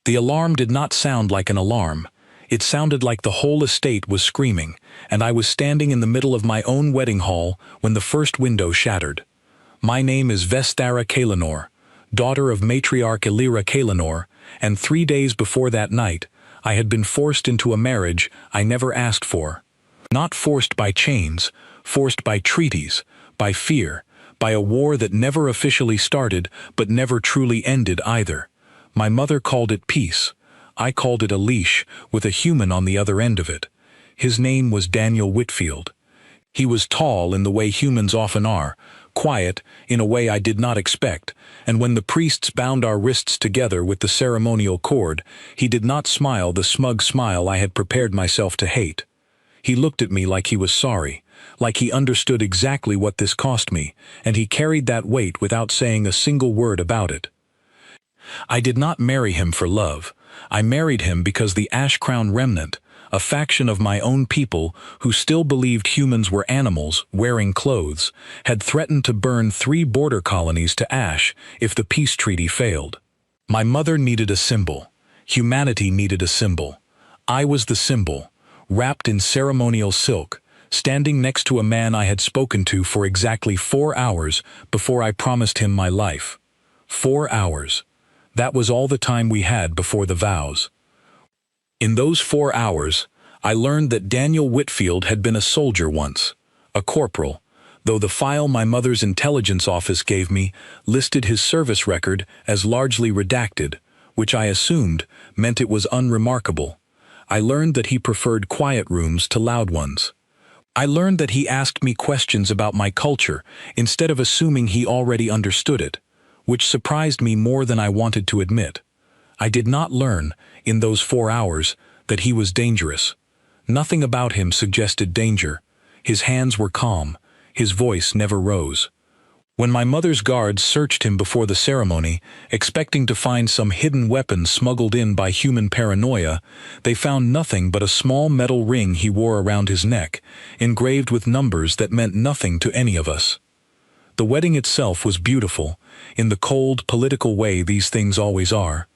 The alarm did not sound like an alarm. It sounded like the whole estate was screaming, and I was standing in the middle of my own wedding hall when the first window shattered. My name is Vestara Kalenor, daughter of matriarch Elira Kalenor, and 3 days before that night, I had been forced into a marriage I never asked for. Not forced by chains, forced by treaties, by fear, by a war that never officially started but never truly ended either. My mother called it peace. I called it a leash, with a human on the other end of it. His name was Daniel Whitfield. He was tall in the way humans often are, quiet in a way I did not expect, and when the priests bound our wrists together with the ceremonial cord, he did not smile the smug smile I had prepared myself to hate. He looked at me like he was sorry, like he understood exactly what this cost me, and he carried that weight without saying a single word about it. I did not marry him for love. I married him because the Ash Crown Remnant, a faction of my own people who still believed humans were animals wearing clothes, had threatened to burn 3 border colonies to ash if the peace treaty failed. My mother needed a symbol. Humanity needed a symbol. I was the symbol, wrapped in ceremonial silk, standing next to a man I had spoken to for exactly 4 hours before I promised him my life. 4 hours. That was all the time we had before the vows. In those 4 hours, I learned that Daniel Whitfield had been a soldier once, a corporal, though the file my mother's intelligence office gave me listed his service record as largely redacted, which I assumed meant it was unremarkable. I learned that he preferred quiet rooms to loud ones. I learned that he asked me questions about my culture instead of assuming he already understood it, which surprised me more than I wanted to admit. I did not learn, in those 4 hours, that he was dangerous. Nothing about him suggested danger. His hands were calm. His voice never rose. When my mother's guards searched him before the ceremony, expecting to find some hidden weapon smuggled in by human paranoia, they found nothing but a small metal ring he wore around his neck, engraved with numbers that meant nothing to any of us. The wedding itself was beautiful, in the cold, political way these things always are.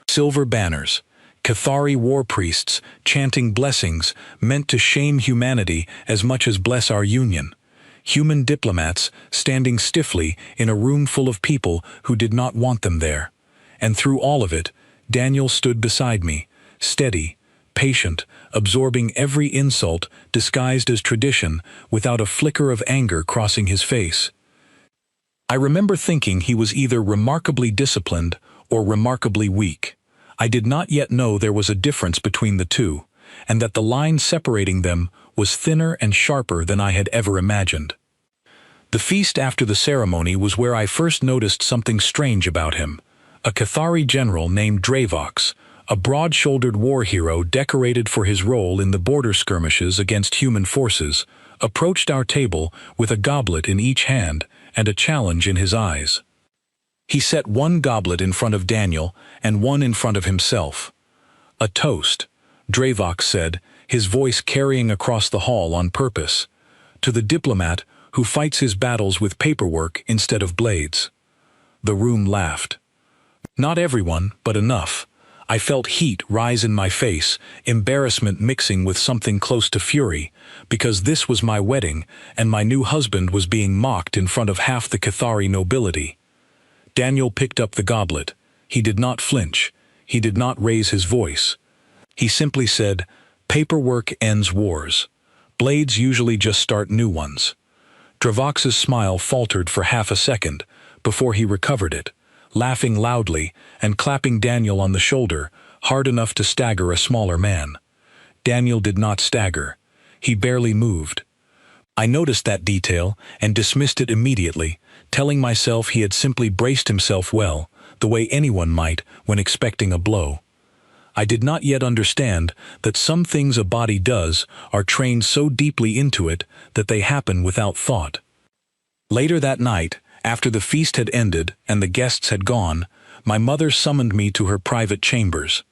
Silver banners, Cathari war priests chanting blessings meant to shame humanity as much as bless our union. Human diplomats standing stiffly in a room full of people who did not want them there. And through all of it, Daniel stood beside me, steady, patient, absorbing every insult disguised as tradition without a flicker of anger crossing his face. I remember thinking he was either remarkably disciplined or remarkably weak. I did not yet know there was a difference between the two, and that the line separating them was thinner and sharper than I had ever imagined. The feast after the ceremony was where I first noticed something strange about him. A Cathari general named Dravox, a broad-shouldered war hero decorated for his role in the border skirmishes against human forces, approached our table with a goblet in each hand and a challenge in his eyes. He set one goblet in front of Daniel and one in front of himself. "A toast," Dravox said, his voice carrying across the hall on purpose, "to the diplomat who fights his battles with paperwork instead of blades." The room laughed. Not everyone, but enough. I felt heat rise in my face, embarrassment mixing with something close to fury, because this was my wedding, and my new husband was being mocked in front of half the Cathari nobility. Daniel picked up the goblet. He did not flinch. He did not raise his voice. He simply said, "Paperwork ends wars. Blades usually just start new ones." Dravox's smile faltered for half a second, before he recovered it, laughing loudly and clapping Daniel on the shoulder, hard enough to stagger a smaller man. Daniel did not stagger. He barely moved. I noticed that detail and dismissed it immediately, telling myself he had simply braced himself well, the way anyone might when expecting a blow. I did not yet understand that some things a body does are trained so deeply into it that they happen without thought. Later that night, after the feast had ended and the guests had gone, my mother summoned me to her private chambers.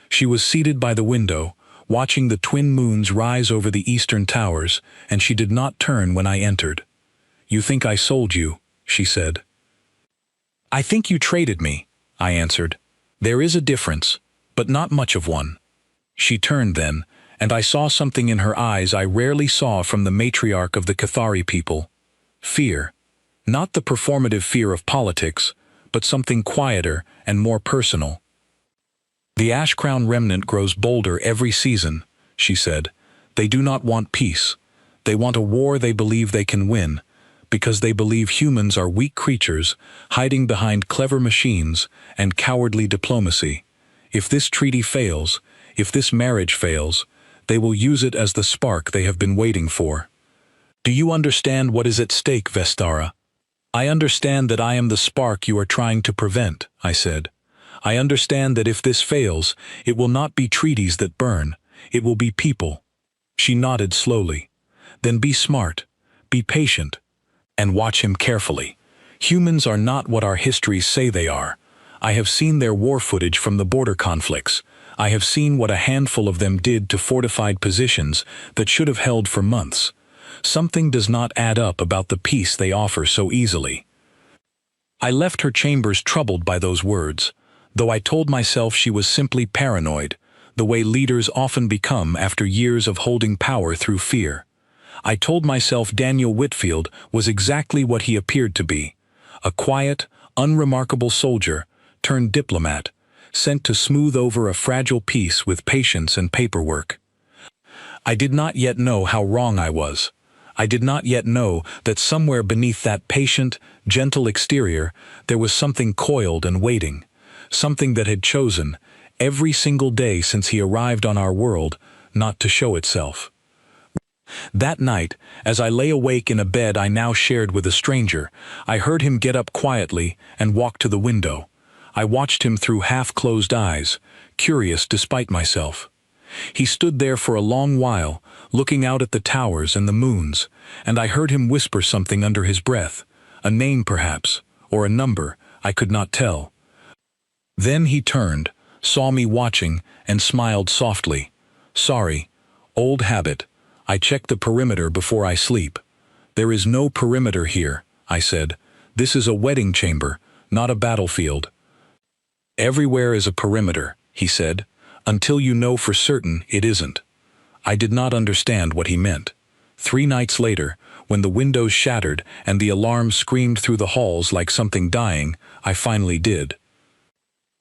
She was seated by the window, watching the twin moons rise over the eastern towers, and she did not turn when I entered. "You think I sold you," she said. "I think you traded me," I answered. "There is a difference. but not much of one. She turned then, and I saw something in her eyes I rarely saw from the matriarch of the Cathari people. Fear. Not the performative fear of politics, but something quieter and more personal. "The ash crown remnant grows bolder every season," she said. "They do not want peace. They want a war they believe they can win, because they believe humans are weak creatures, hiding behind clever machines and cowardly diplomacy. If this treaty fails, if this marriage fails, they will use it as the spark they have been waiting for. Do you understand what is at stake, Vestara?" "I understand that I am the spark you are trying to prevent," I said. "I understand that if this fails, it will not be treaties that burn, it will be people." She nodded slowly. "Then be smart, be patient, and watch him carefully. Humans are not what our histories say they are. I have seen their war footage from the border conflicts. I have seen what a handful of them did to fortified positions that should have held for months. Something does not add up about the peace they offer so easily." I left her chambers troubled by those words, though I told myself she was simply paranoid, the way leaders often become after years of holding power through fear. I told myself Daniel Whitfield was exactly what he appeared to be, a quiet, unremarkable soldier turned diplomat, sent to smooth over a fragile peace with patience and paperwork. I did not yet know how wrong I was. I did not yet know that somewhere beneath that patient, gentle exterior there was something coiled and waiting, something that had chosen, every single day since he arrived on our world, not to show itself. That night, as I lay awake in a bed I now shared with a stranger, I heard him get up quietly and walk to the window. I watched him through half-closed eyes, curious despite myself. He stood there for a long while, looking out at the towers and the moons, and I heard him whisper something under his breath, a name perhaps, or a number, I could not tell. Then he turned, saw me watching, and smiled softly. "Sorry, old habit. I check the perimeter before I sleep." "There is no perimeter here," I said. "This is a wedding chamber, not a battlefield." "Everywhere is a perimeter," he said, "until you know for certain it isn't." I did not understand what he meant. 3 nights later, when the windows shattered and the alarm screamed through the halls like something dying, I finally did.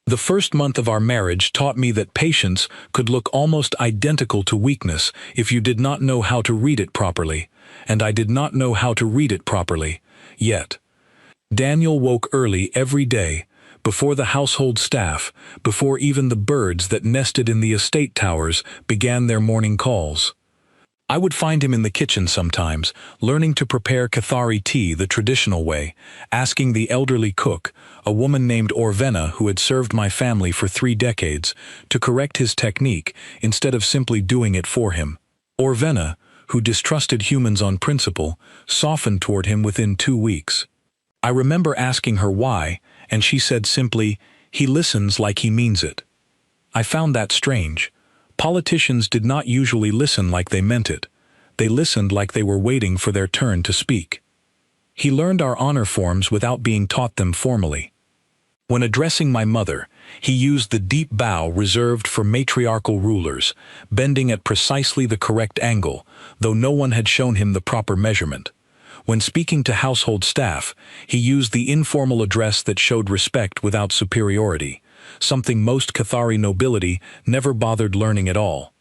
The first month of our marriage taught me that patience could look almost identical to weakness if you did not know how to read it properly, and I did not know how to read it properly, yet. Daniel woke early every day, before the household staff, before even the birds that nested in the estate towers began their morning calls. I would find him in the kitchen sometimes, learning to prepare Cathari tea the traditional way, asking the elderly cook, a woman named Orvena who had served my family for 3 decades, to correct his technique instead of simply doing it for him. Orvena, who distrusted humans on principle, softened toward him within 2 weeks. I remember asking her why, and she said simply, "He listens like he means it." I found that strange. Politicians did not usually listen like they meant it. They listened like they were waiting for their turn to speak. He learned our honor forms without being taught them formally. When addressing my mother, he used the deep bow reserved for matriarchal rulers, bending at precisely the correct angle, though no one had shown him the proper measurement. When speaking to household staff, he used the informal address that showed respect without superiority, something most Cathari nobility never bothered learning at all.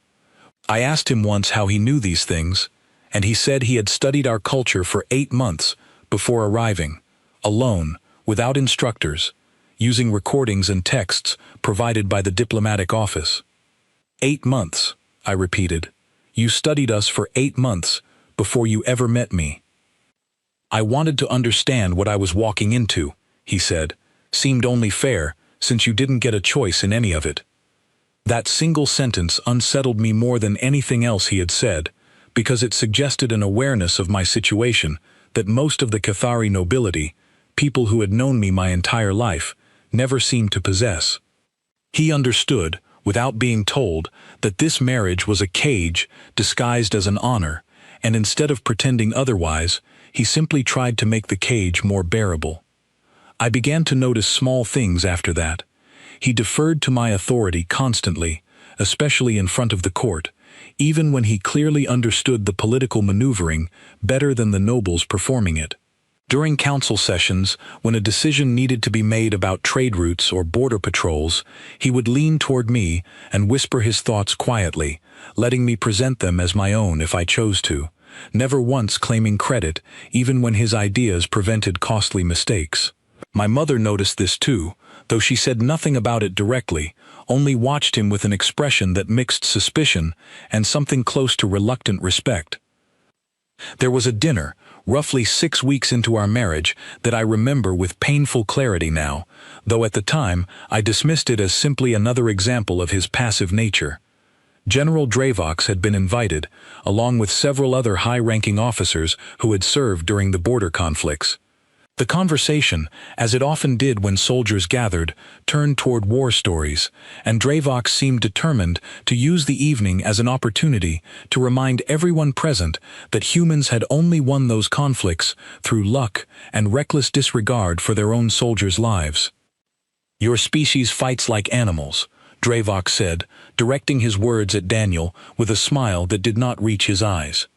I asked him once how he knew these things, and he said he had studied our culture for 8 months before arriving, alone, without instructors, using recordings and texts provided by the diplomatic office. 8 months, I repeated. You studied us for 8 months before you ever met me. I wanted to understand what I was walking into, he said. Seemed only fair, since you didn't get a choice in any of it. That single sentence unsettled me more than anything else he had said, because it suggested an awareness of my situation that most of the Cathari nobility, people who had known me my entire life, never seemed to possess. He understood, without being told, that this marriage was a cage disguised as an honor, and instead of pretending otherwise, he simply tried to make the cage more bearable. I began to notice small things after that. He deferred to my authority constantly, especially in front of the court, even when he clearly understood the political maneuvering better than the nobles performing it. During council sessions, when a decision needed to be made about trade routes or border patrols, he would lean toward me and whisper his thoughts quietly, letting me present them as my own if I chose to, never once claiming credit, even when his ideas prevented costly mistakes. My mother noticed this too, though she said nothing about it directly, only watched him with an expression that mixed suspicion and something close to reluctant respect. There was a dinner, roughly 6 weeks into our marriage, that I remember with painful clarity now, though at the time I dismissed it as simply another example of his passive nature. General Dravox had been invited, along with several other high-ranking officers who had served during the border conflicts. The conversation, as it often did when soldiers gathered, turned toward war stories, and Dravox seemed determined to use the evening as an opportunity to remind everyone present that humans had only won those conflicts through luck and reckless disregard for their own soldiers' lives. "Your species fights like animals," Dravox said, directing his words at Daniel with a smile that did not reach his eyes.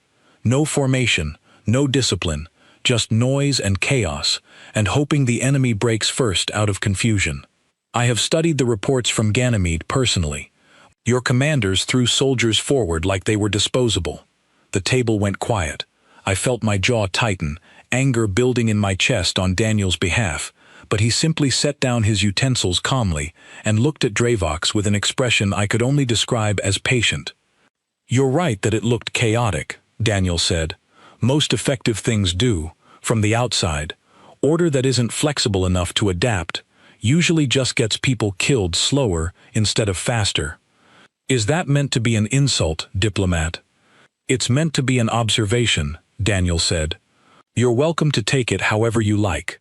"No formation, no discipline, just noise and chaos, and hoping the enemy breaks first out of confusion. I have studied the reports from Ganymede personally. Your commanders threw soldiers forward like they were disposable." The table went quiet. I felt my jaw tighten, anger building in my chest on Daniel's behalf, but he simply set down his utensils calmly and looked at Dravox with an expression I could only describe as patient. "You're right that it looked chaotic," Daniel said. "Most effective things do, from the outside. Order that isn't flexible enough to adapt usually just gets people killed slower instead of faster." "Is that meant to be an insult, diplomat?" "It's meant to be an observation," Daniel said. "You're welcome to take it however you like."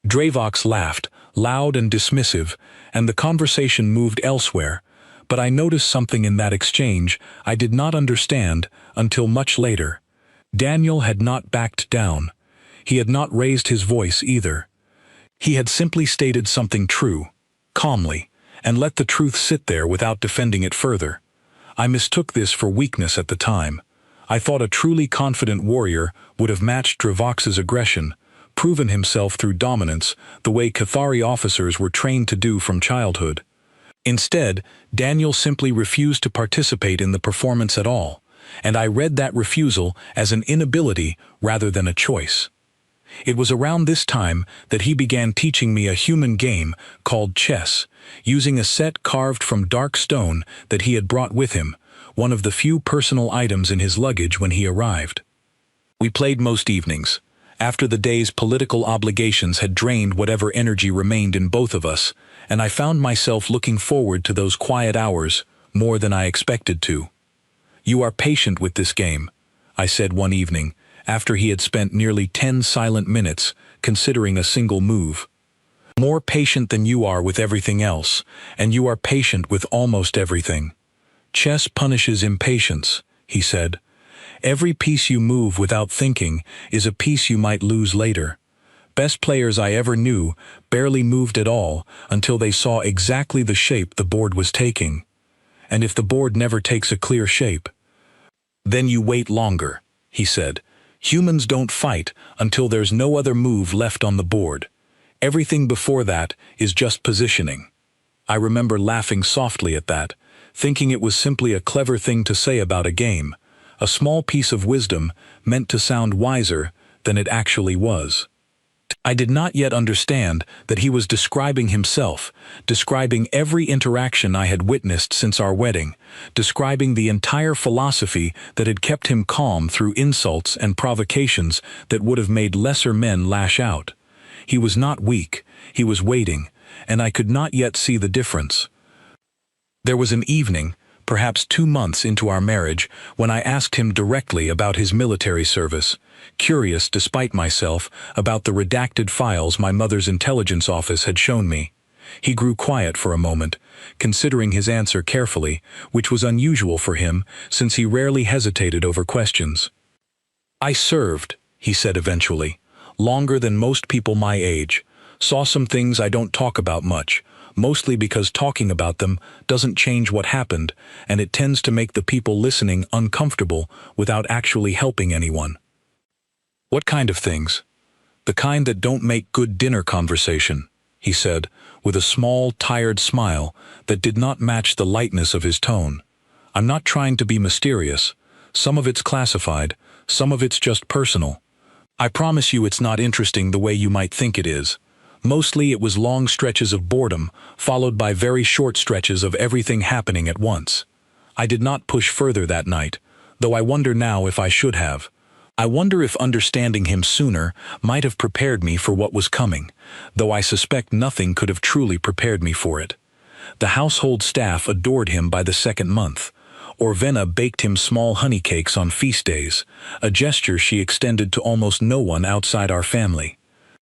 Dravox laughed, loud and dismissive, and the conversation moved elsewhere, but I noticed something in that exchange I did not understand until much later. Daniel had not backed down. He had not raised his voice either. He had simply stated something true, calmly, and let the truth sit there without defending it further. I mistook this for weakness at the time. I thought a truly confident warrior would have matched Dravox's aggression, proven himself through dominance the way Cathari officers were trained to do from childhood. Instead, Daniel simply refused to participate in the performance at all, and I read that refusal as an inability rather than a choice. It was around this time that he began teaching me a human game called chess, using a set carved from dark stone that he had brought with him, one of the few personal items in his luggage when he arrived. We played most evenings, after the day's political obligations had drained whatever energy remained in both of us, and I found myself looking forward to those quiet hours more than I expected to. "You are patient with this game," I said one evening, after he had spent nearly 10 silent minutes considering a single move. "More patient than you are with everything else, and you are patient with almost everything. Chess punishes impatience," he said. "Every piece you move without thinking is a piece you might lose later. Best players I ever knew barely moved at all until they saw exactly the shape the board was taking. And if the board never takes a clear shape, then you wait longer," he said. "Humans don't fight until there's no other move left on the board. Everything before that is just positioning." I remember laughing softly at that, thinking it was simply a clever thing to say about a game, a small piece of wisdom meant to sound wiser than it actually was. I did not yet understand that he was describing himself, describing every interaction I had witnessed since our wedding, describing the entire philosophy that had kept him calm through insults and provocations that would have made lesser men lash out. He was not weak, he was waiting, and I could not yet see the difference. There was an evening, perhaps 2 months into our marriage, when I asked him directly about his military service, curious despite myself about the redacted files my mother's intelligence office had shown me. He grew quiet for a moment, considering his answer carefully, which was unusual for him since he rarely hesitated over questions. "I served," he said eventually, "longer than most people my age. Saw some things I don't talk about much, mostly because talking about them doesn't change what happened, and it tends to make the people listening uncomfortable without actually helping anyone. What kind of things? The kind that don't make good dinner conversation, he said, with a small, tired smile that did not match the lightness of his tone. I'm not trying to be mysterious. Some of it's classified, some of it's just personal. I promise you it's not interesting the way you might think it is. Mostly it was long stretches of boredom, followed by very short stretches of everything happening at once. I did not push further that night, though I wonder now if I should have. I wonder if understanding him sooner might have prepared me for what was coming, though I suspect nothing could have truly prepared me for it. The household staff adored him by the second month. Orvena baked him small honey cakes on feast days, a gesture she extended to almost no one outside our family.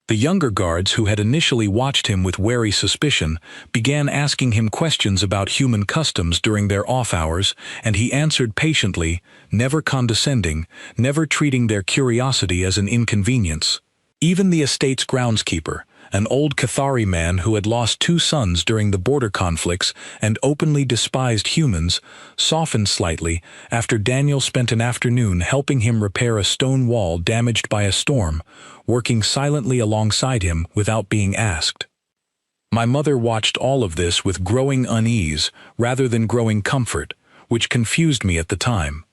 The younger guards who had initially watched him with wary suspicion began asking him questions about human customs during their off hours, and he answered patiently, never condescending, never treating their curiosity as an inconvenience. Even the estate's groundskeeper, an old Cathari man who had lost 2 sons during the border conflicts and openly despised humans, softened slightly after Daniel spent an afternoon helping him repair a stone wall damaged by a storm, working silently alongside him without being asked. My mother watched all of this with growing unease rather than growing comfort, which confused me at the time.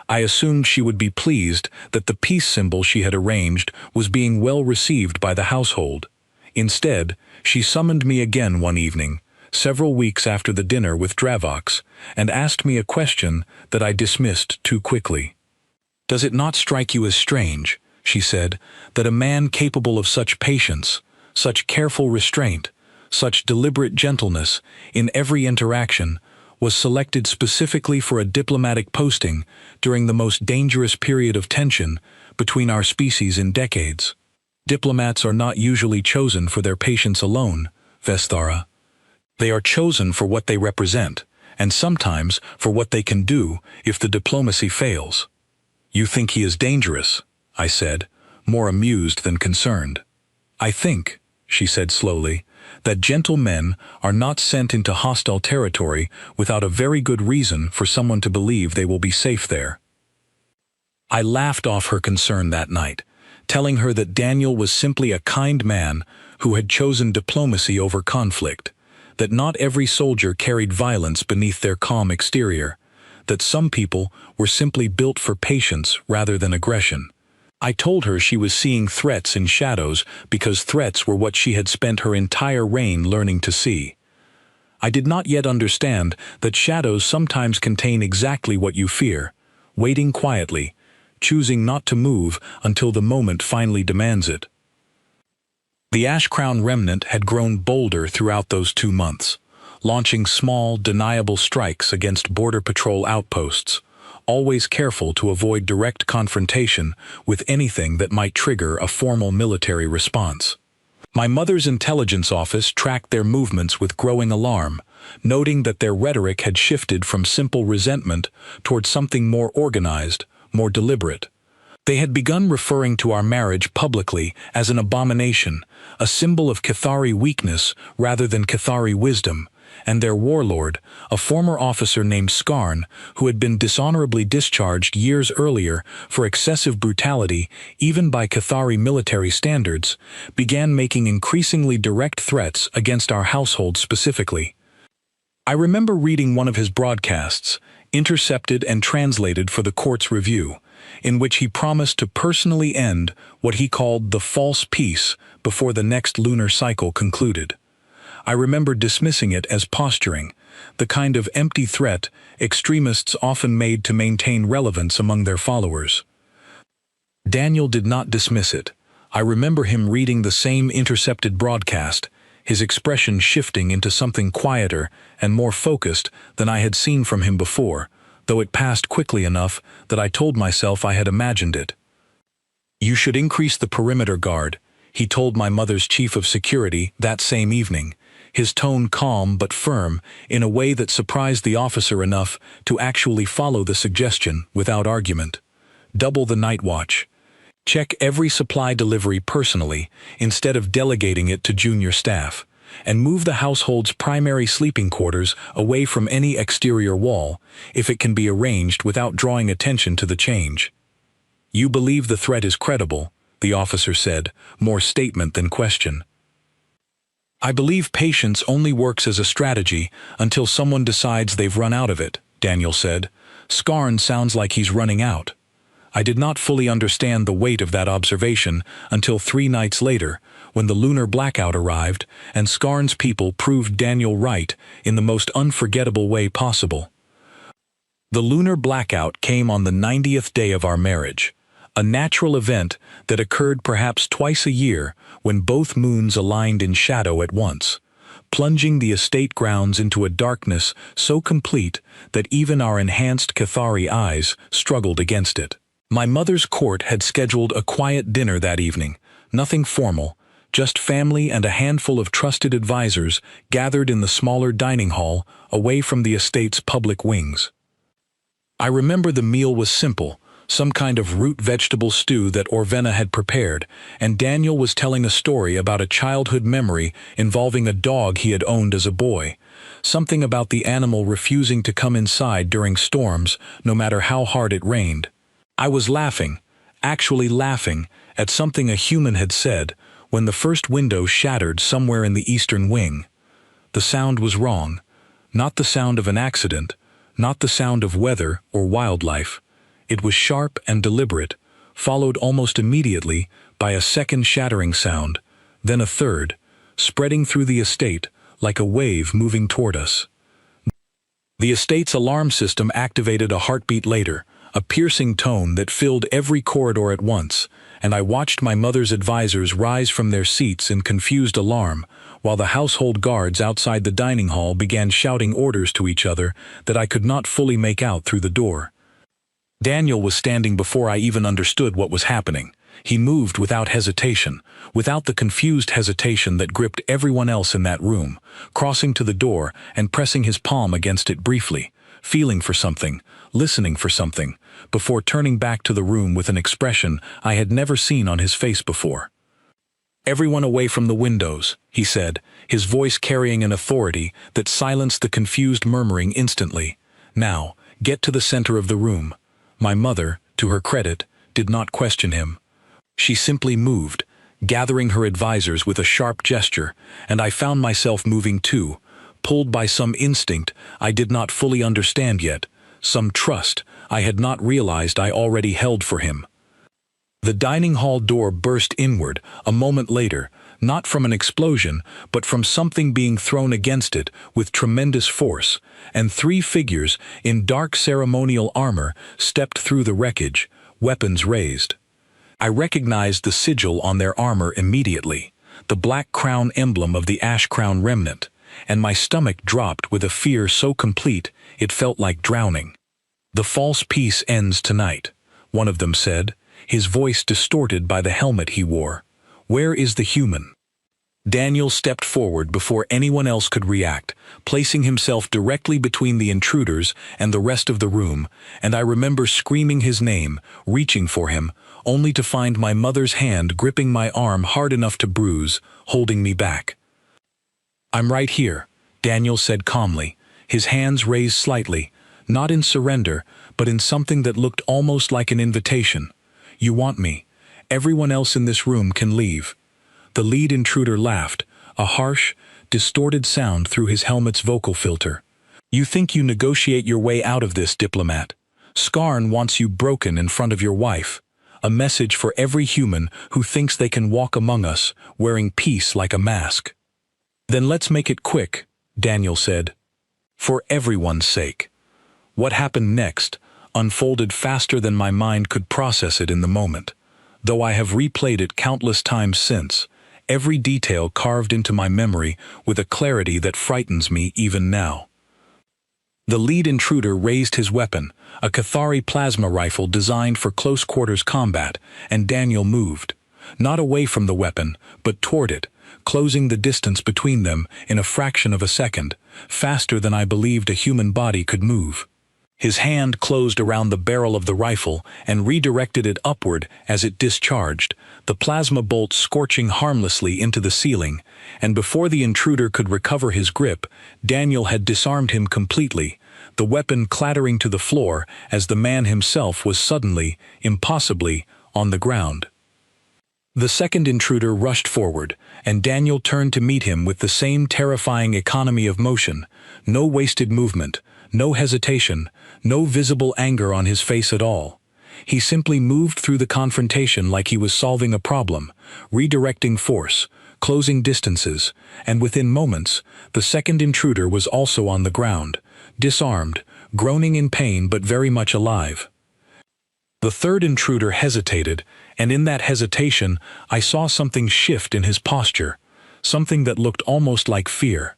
I assumed she would be pleased that the peace symbol she had arranged was being well received by the household. Instead, she summoned me again one evening, several weeks after the dinner with Dravox, and asked me a question that I dismissed too quickly. "Does it not strike you as strange," she said, "that a man capable of such patience, such careful restraint, such deliberate gentleness in every interaction, was selected specifically for a diplomatic posting during the most dangerous period of tension between our species in decades? Diplomats are not usually chosen for their patience alone, Vestara. They are chosen for what they represent, and sometimes for what they can do if the diplomacy fails." "You think he is dangerous?" I said, more amused than concerned. "I think," she said slowly, "that gentle men are not sent into hostile territory without a very good reason for someone to believe they will be safe there." I laughed off her concern that night, telling her that Daniel was simply a kind man who had chosen diplomacy over conflict, that not every soldier carried violence beneath their calm exterior, that some people were simply built for patience rather than aggression. I told her she was seeing threats in shadows because threats were what she had spent her entire reign learning to see. I did not yet understand that shadows sometimes contain exactly what you fear, waiting quietly, choosing not to move until the moment finally demands it. The Ash Crown remnant had grown bolder throughout those 2 months, launching small, deniable strikes against Border Patrol outposts, always careful to avoid direct confrontation with anything that might trigger a formal military response. My mother's intelligence office tracked their movements with growing alarm, noting that their rhetoric had shifted from simple resentment toward something more organized, more deliberate. They had begun referring to our marriage publicly as an abomination, a symbol of Cathari weakness rather than Cathari wisdom, and their warlord, a former officer named Skarn, who had been dishonorably discharged years earlier for excessive brutality even by Cathari military standards, began making increasingly direct threats against our household specifically. I remember reading one of his broadcasts, intercepted and translated for the court's review, in which he promised to personally end what he called the false peace before the next lunar cycle concluded. I remember dismissing it as posturing, the kind of empty threat extremists often made to maintain relevance among their followers. Daniel did not dismiss it. I remember him reading the same intercepted broadcast, his expression shifting into something quieter and more focused than I had seen from him before, though it passed quickly enough that I told myself I had imagined it. "You should increase the perimeter guard," he told my mother's chief of security that same evening, his tone calm but firm in a way that surprised the officer enough to actually follow the suggestion without argument. "Double the night watch. Check every supply delivery personally instead of delegating it to junior staff. and move the household's primary sleeping quarters away from any exterior wall, if it can be arranged without drawing attention to the change. You believe the threat is credible, the officer said, more statement than question. I believe patience only works as a strategy until someone decides they've run out of it, Daniel said. Scarn sounds like he's running out. I did not fully understand the weight of that observation until 3 nights later, when the lunar blackout arrived and Scarn's people proved Daniel right in the most unforgettable way possible. The lunar blackout came on the 90th day of our marriage, a natural event that occurred perhaps twice a year when both moons aligned in shadow at once, plunging the estate grounds into a darkness so complete that even our enhanced Cathari eyes struggled against it. My mother's court had scheduled a quiet dinner that evening, nothing formal, just family and a handful of trusted advisors gathered in the smaller dining hall away from the estate's public wings. I remember the meal was simple, some kind of root vegetable stew that Orvena had prepared, and Daniel was telling a story about a childhood memory involving a dog he had owned as a boy, something about the animal refusing to come inside during storms no matter how hard it rained. I was laughing, actually laughing, at something a human had said when the first window shattered somewhere in the eastern wing. The sound was wrong, not the sound of an accident, not the sound of weather or wildlife. It was sharp and deliberate, followed almost immediately by a second shattering sound, then a third, spreading through the estate like a wave moving toward us. The estate's alarm system activated a heartbeat later, a piercing tone that filled every corridor at once, and I watched my mother's advisors rise from their seats in confused alarm, while the household guards outside the dining hall began shouting orders to each other that I could not fully make out through the door. Daniel was standing before I even understood what was happening. He moved without hesitation, without the confused hesitation that gripped everyone else in that room, crossing to the door and pressing his palm against it briefly, feeling for something, listening for something, before turning back to the room with an expression I had never seen on his face before. "Everyone away from the windows," he said, his voice carrying an authority that silenced the confused murmuring instantly. "Now, get to the center of the room." My mother, to her credit, did not question him. She simply moved, gathering her advisors with a sharp gesture, and I found myself moving too, pulled by some instinct I did not fully understand yet, some trust I had not realized I already held for him. The dining hall door burst inward a moment later, not from an explosion, but from something being thrown against it with tremendous force, and 3 figures in dark ceremonial armor stepped through the wreckage, weapons raised. I recognized the sigil on their armor immediately, the black crown emblem of the Ash Crown remnant, and my stomach dropped with a fear so complete it felt like drowning. "The false peace ends tonight," one of them said, his voice distorted by the helmet he wore. "Where is the human?" Daniel stepped forward before anyone else could react, placing himself directly between the intruders and the rest of the room, and I remember screaming his name, reaching for him, only to find my mother's hand gripping my arm hard enough to bruise, holding me back. "I'm right here," Daniel said calmly, his hands raised slightly, not in surrender, but in something that looked almost like an invitation. "You want me. Everyone else in this room can leave." The lead intruder laughed, a harsh, distorted sound through his helmet's vocal filter. "You think you negotiate your way out of this, diplomat? Scarn wants you broken in front of your wife. A message for every human who thinks they can walk among us, wearing peace like a mask." "Then let's make it quick," Daniel said. "For everyone's sake." What happened next unfolded faster than my mind could process it in the moment. Though I have replayed it countless times since, every detail carved into my memory with a clarity that frightens me even now. The lead intruder raised his weapon, a Cathari plasma rifle designed for close-quarters combat, and Daniel moved, not away from the weapon, but toward it, closing the distance between them in a fraction of a second, faster than I believed a human body could move. His hand closed around the barrel of the rifle and redirected it upward as it discharged, the plasma bolt scorching harmlessly into the ceiling, and before the intruder could recover his grip, Daniel had disarmed him completely, the weapon clattering to the floor as the man himself was suddenly, impossibly, on the ground. The second intruder rushed forward, and Daniel turned to meet him with the same terrifying economy of motion, no wasted movement, no hesitation, no visible anger on his face at all. He simply moved through the confrontation like he was solving a problem, redirecting force, closing distances, and within moments, the second intruder was also on the ground, disarmed, groaning in pain but very much alive. The third intruder hesitated, and in that hesitation, I saw something shift in his posture, something that looked almost like fear.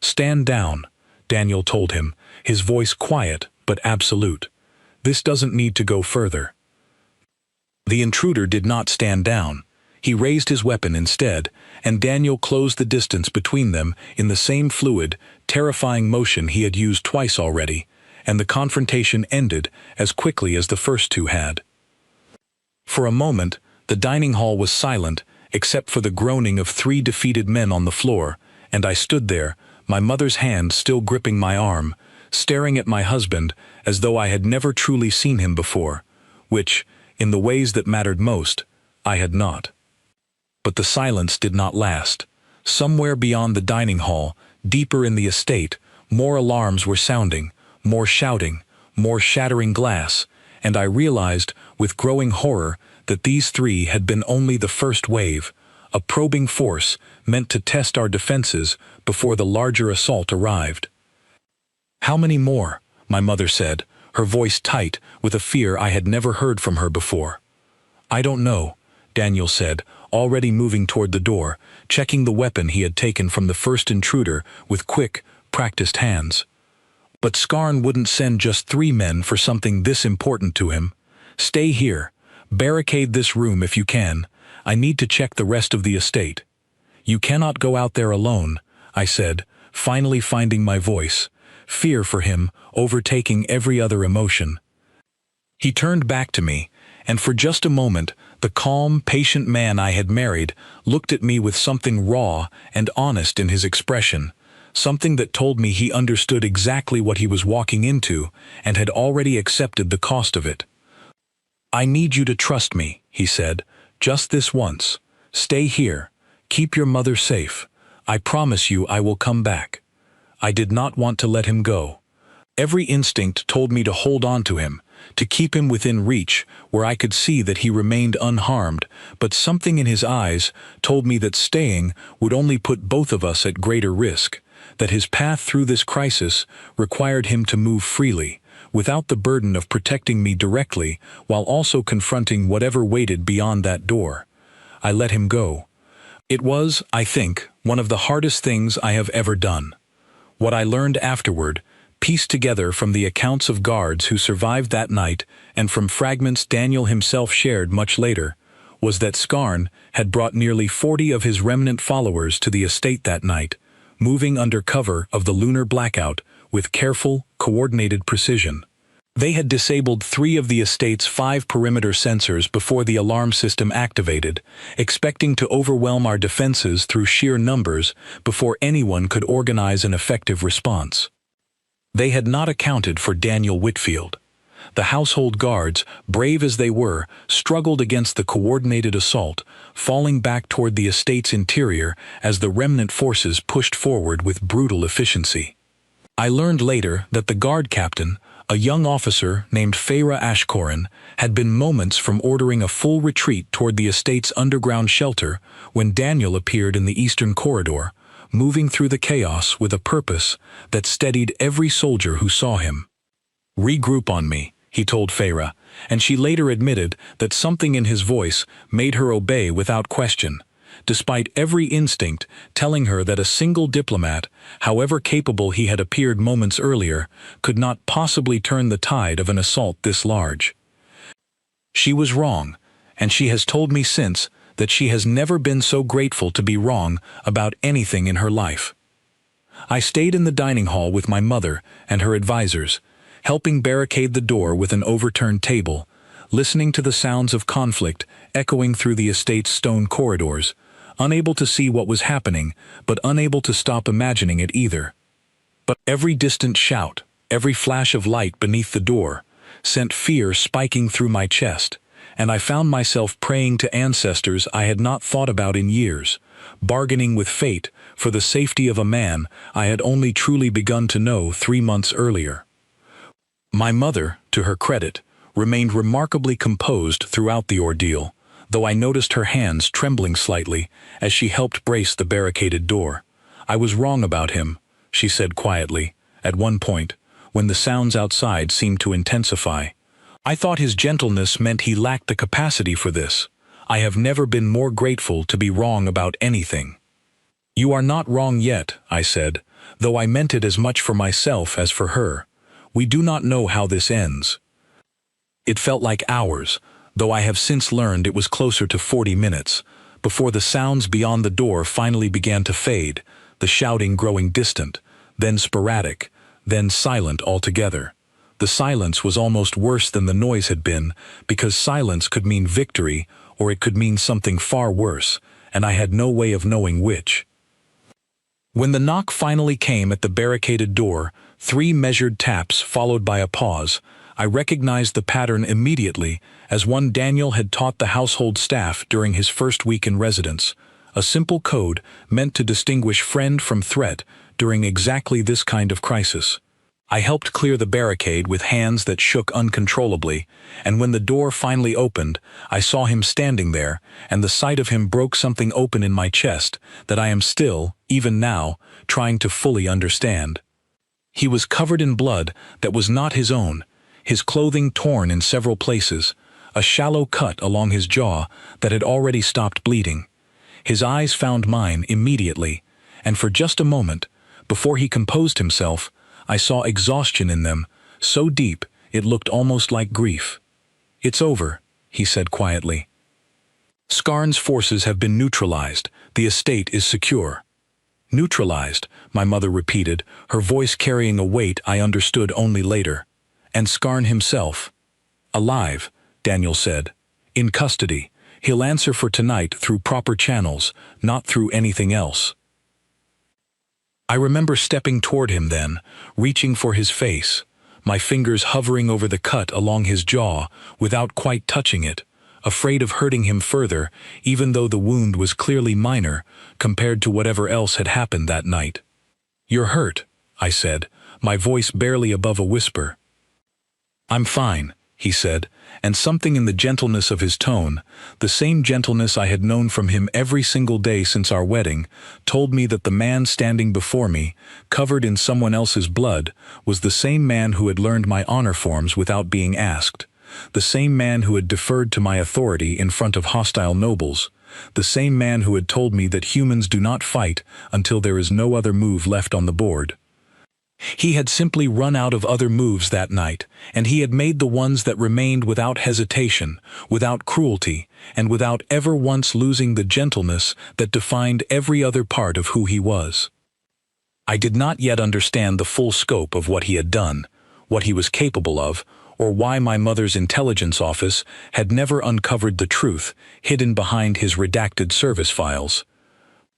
"Stand down," Daniel told him, his voice quiet but absolute. "This doesn't need to go further." The intruder did not stand down. He raised his weapon instead, and Daniel closed the distance between them in the same fluid, terrifying motion he had used twice already, and the confrontation ended as quickly as the first two had. For a moment, the dining hall was silent, except for the groaning of 3 defeated men on the floor, and I stood there, my mother's hand still gripping my arm, staring at my husband as though I had never truly seen him before, which, in the ways that mattered most, I had not. But the silence did not last. Somewhere beyond the dining hall, deeper in the estate, more alarms were sounding, more shouting, more shattering glass, and I realized, with growing horror, that these 3 had been only the first wave, a probing force meant to test our defenses before the larger assault arrived. "How many more?" my mother said, her voice tight with a fear I had never heard from her before. "I don't know," Daniel said, already moving toward the door, checking the weapon he had taken from the first intruder with quick, practiced hands. But Skarn wouldn't send just 3 men for something this important to him. "Stay here. Barricade this room if you can. I need to check the rest of the estate." "You cannot go out there alone," I said, finally finding my voice, fear for him overtaking every other emotion. He turned back to me, and for just a moment, the calm, patient man I had married looked at me with something raw and honest in his expression, something that told me he understood exactly what he was walking into and had already accepted the cost of it. "I need you to trust me," he said, "just this once. Stay here. Keep your mother safe. I promise you I will come back." I did not want to let him go. Every instinct told me to hold on to him, to keep him within reach, where I could see that he remained unharmed, but something in his eyes told me that staying would only put both of us at greater risk, that his path through this crisis required him to move freely, without the burden of protecting me directly, while also confronting whatever waited beyond that door. I let him go. It was, I think, one of the hardest things I have ever done. What I learned afterward, pieced together from the accounts of guards who survived that night and from fragments Daniel himself shared much later, was that Skarn had brought nearly 40 of his remnant followers to the estate that night, moving under cover of the lunar blackout with careful, coordinated precision. They had disabled 3 of the estate's 5 perimeter sensors before the alarm system activated, expecting to overwhelm our defenses through sheer numbers before anyone could organize an effective response. They had not accounted for Daniel Whitfield. The household guards, brave as they were, struggled against the coordinated assault, falling back toward the estate's interior as the remnant forces pushed forward with brutal efficiency. I learned later that the guard captain, a young officer named Feyre Ashkoren, had been moments from ordering a full retreat toward the estate's underground shelter when Daniel appeared in the eastern corridor, moving through the chaos with a purpose that steadied every soldier who saw him. "Regroup on me," he told Feyre, and she later admitted that something in his voice made her obey without question, despite every instinct telling her that a single diplomat, however capable he had appeared moments earlier, could not possibly turn the tide of an assault this large. She was wrong, and she has told me since that she has never been so grateful to be wrong about anything in her life. I stayed in the dining hall with my mother and her advisors, helping barricade the door with an overturned table, listening to the sounds of conflict echoing through the estate's stone corridors, unable to see what was happening, but unable to stop imagining it either. But every distant shout, every flash of light beneath the door, sent fear spiking through my chest, and I found myself praying to ancestors I had not thought about in years, bargaining with fate for the safety of a man I had only truly begun to know 3 months earlier. My mother, to her credit, remained remarkably composed throughout the ordeal, though I noticed her hands trembling slightly as she helped brace the barricaded door. "I was wrong about him," she said quietly, at one point, when the sounds outside seemed to intensify. "I thought his gentleness meant he lacked the capacity for this. I have never been more grateful to be wrong about anything." "You are not wrong yet," I said, though I meant it as much for myself as for her. "We do not know how this ends." It felt like hours, though I have since learned it was closer to 40 minutes, before the sounds beyond the door finally began to fade, the shouting growing distant, then sporadic, then silent altogether. The silence was almost worse than the noise had been, because silence could mean victory, or it could mean something far worse, and I had no way of knowing which. When the knock finally came at the barricaded door, 3 measured taps followed by a pause, I recognized the pattern immediately as one Daniel had taught the household staff during his first week in residence, a simple code meant to distinguish friend from threat during exactly this kind of crisis. I helped clear the barricade with hands that shook uncontrollably, and when the door finally opened, I saw him standing there, and the sight of him broke something open in my chest that I am still, even now, trying to fully understand. He was covered in blood that was not his own, his clothing torn in several places, a shallow cut along his jaw that had already stopped bleeding. His eyes found mine immediately, and for just a moment, before he composed himself, I saw exhaustion in them, so deep it looked almost like grief. "It's over," he said quietly. "Skarn's forces have been neutralized. The estate is secure." "Neutralized," my mother repeated, her voice carrying a weight I understood only later. "And Skarn himself?" "Alive," Daniel said. "In custody. He'll answer for tonight through proper channels, not through anything else." I remember stepping toward him then, reaching for his face, my fingers hovering over the cut along his jaw without quite touching it, afraid of hurting him further, even though the wound was clearly minor compared to whatever else had happened that night. "You're hurt," I said, my voice barely above a whisper. "I'm fine," he said, and something in the gentleness of his tone, the same gentleness I had known from him every single day since our wedding, told me that the man standing before me, covered in someone else's blood, was the same man who had learned my honor forms without being asked, the same man who had deferred to my authority in front of hostile nobles, the same man who had told me that humans do not fight until there is no other move left on the board. He had simply run out of other moves that night, and he had made the ones that remained without hesitation, without cruelty, and without ever once losing the gentleness that defined every other part of who he was. I did not yet understand the full scope of what he had done, what he was capable of, or why my mother's intelligence office had never uncovered the truth hidden behind his redacted service files.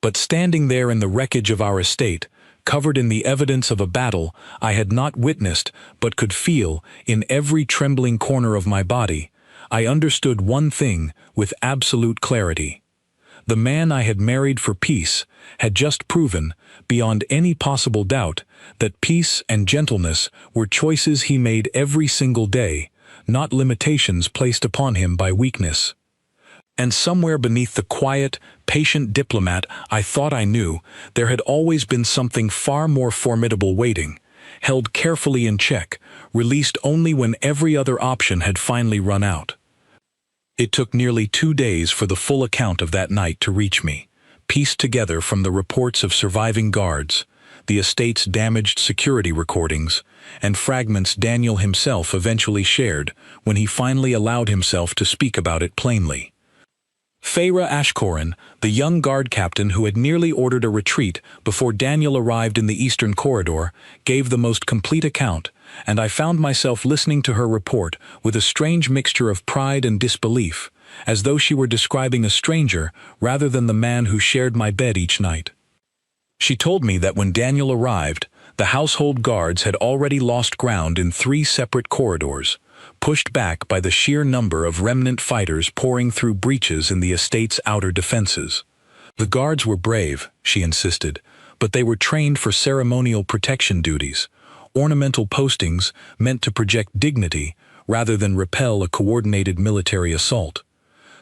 But standing there in the wreckage of our estate, covered in the evidence of a battle I had not witnessed but could feel in every trembling corner of my body, I understood one thing with absolute clarity. The man I had married for peace had just proven, beyond any possible doubt, that peace and gentleness were choices he made every single day, not limitations placed upon him by weakness. And somewhere beneath the quiet, patient diplomat I thought I knew, there had always been something far more formidable waiting, held carefully in check, released only when every other option had finally run out. It took nearly 2 days for the full account of that night to reach me, pieced together from the reports of surviving guards, the estate's damaged security recordings, and fragments Daniel himself eventually shared when he finally allowed himself to speak about it plainly. Feyre Ashcoran, the young guard captain who had nearly ordered a retreat before Daniel arrived in the eastern corridor, gave the most complete account, and I found myself listening to her report with a strange mixture of pride and disbelief, as though she were describing a stranger rather than the man who shared my bed each night. She told me that when Daniel arrived, the household guards had already lost ground in 3 separate corridors, pushed back by the sheer number of remnant fighters pouring through breaches in the estate's outer defenses. The guards were brave, she insisted, but they were trained for ceremonial protection duties, ornamental postings meant to project dignity rather than repel a coordinated military assault.